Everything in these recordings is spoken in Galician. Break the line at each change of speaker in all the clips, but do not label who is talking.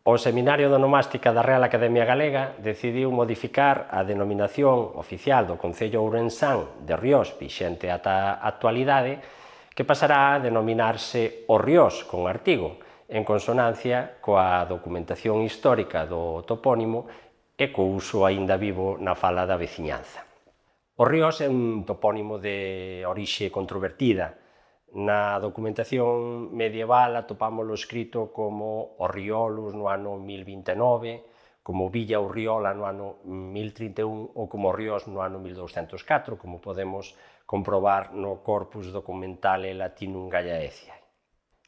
O Seminario de Onomástica da Real Academia Galega decidiu modificar a denominación oficial do Concello ourensán de Riós, vixente ata a actualidade, que pasará a denominarse O Riós con artigo, en consonancia coa documentación histórica do topónimo e co uso aínda vivo na fala da veciñanza. O Riós é un topónimo de orixe controvertida. Na documentación medieval atopámoslo escrito como Orriolos no ano 1029, como Villa Urriola no ano 1031 ou como Riós no ano 1204, como podemos comprobar no corpus documentale Latinum Gallaeciae.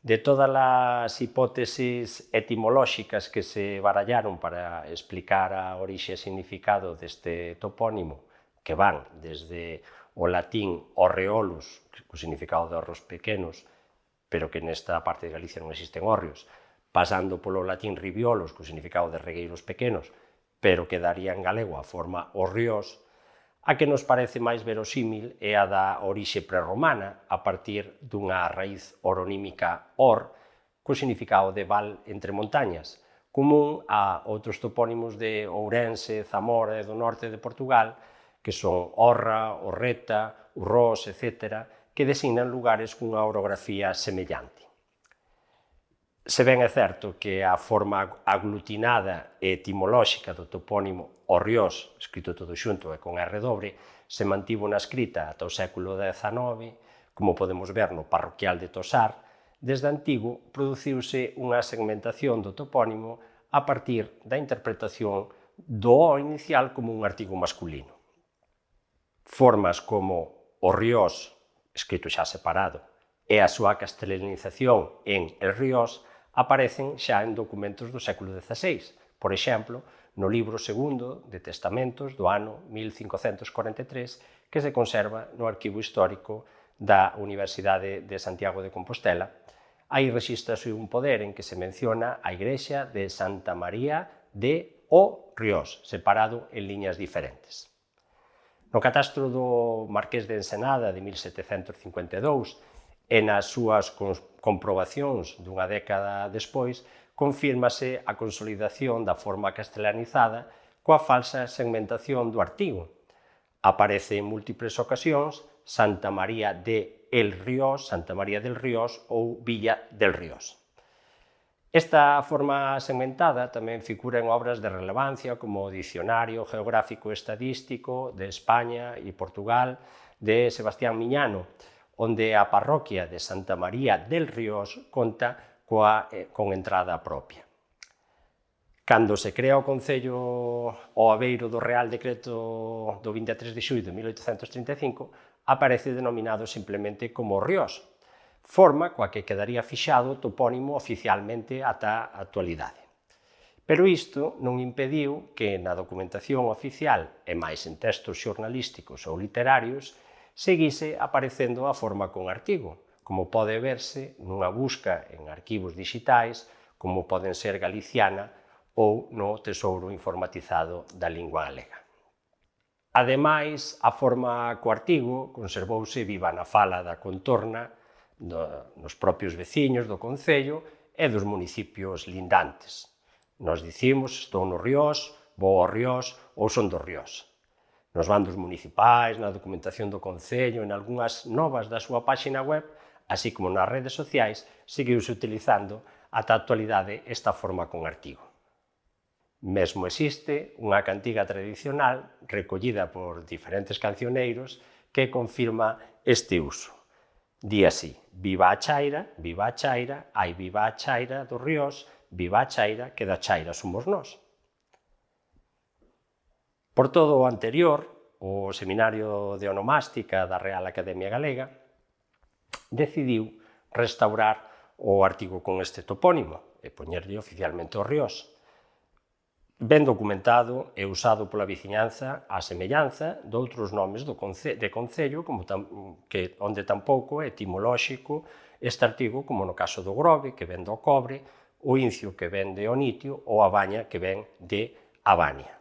De todas as hipótesis etimolóxicas que se barallaron para explicar a orixe e significado deste topónimo, que van desde o latín horreolus, co significado de horros pequenos, pero que nesta parte de Galicia non existen hórreos, pasando polo latín ribiolos, co significado de regueiros pequenos, pero que daría en galego a forma horriós, a que nos parece máis verosímil é a da orixe prerromana, a partir dunha raíz oronímica or, co significado de val entre montañas, común a outros topónimos de Ourense, Zamora e do norte de Portugal, que son Orra, Orreta, Urrós, etc., que designan lugares cunha orografía semellante. Se ben é certo que a forma aglutinada e etimolóxica do topónimo Orriós, escrito todo xunto e con R dobre, se mantivo na escrita ata o século XIX, como podemos ver no parroquial de Tosar. Desde antigo produciuse unha segmentación do topónimo a partir da interpretación do O inicial como un artigo masculino. Formas como o Riós, escrito xa separado, e a súa castelanización en El Riós aparecen xa en documentos do século XVI, por exemplo, no libro segundo de Testamentos do ano 1543, que se conserva no arquivo histórico da Universidade de Santiago de Compostela. Aí rexístrase un poder en que se menciona a igrexa de Santa María de O Riós, separado en liñas diferentes. No catastro do Marqués de Ensenada de 1752 e nas súas comprobacións dunha década despois, confírmase a consolidación da forma castelanizada coa falsa segmentación do artigo. Aparece en múltiples ocasións Santa María de El Riós, Santa María del Riós ou Villa del Riós. Esta forma segmentada tamén figura en obras de relevancia como o Dicionario Geográfico Estadístico de España e Portugal de Sebastián Miñano, onde a parroquia de Santa María del Riós conta con entrada propia. Cando se crea o Concello ao abeiro do Real Decreto do 23 de xullo de 1835, aparece denominado simplemente como Riós, forma coa que quedaría fixado o topónimo oficialmente ata a actualidade. Pero isto non impediu que na documentación oficial e máis en textos xornalísticos ou literarios seguise aparecendo a forma con artigo, como pode verse nunha busca en arquivos dixitais, como poden ser Galiciana ou no Tesouro Informatizado da Lingua Galega. Ademais, a forma co artigo conservouse viva na fala da contorna nos propios veciños do concello e dos municipios lindantes. Nos dicimos, estou no Riós, vou ao Riós ou son do Riós. Nos bandos municipais, na documentación do concello, en algunhas novas da súa páxina web, así como nas redes sociais, seguiuse utilizando ata a actualidade esta forma con artigo. Mesmo existe unha cantiga tradicional recollida por diferentes cancioneiros que confirma este uso. Di así: viva a chaira, ai viva a chaira do Riós, viva a chaira que da chaira somos nós. Por todo o anterior, o Seminario de Onomástica da Real Academia Galega decidiu restaurar o artigo con este topónimo e poñerlle oficialmente o Riós, ben documentado e usado pola veciñanza a semellanza de outros nomes de concello onde tampouco é etimolóxico este artigo, como no caso do Grove, que ven do cobre, o Incio, que ven de Onitio, ou a Baña, que ven de Abania.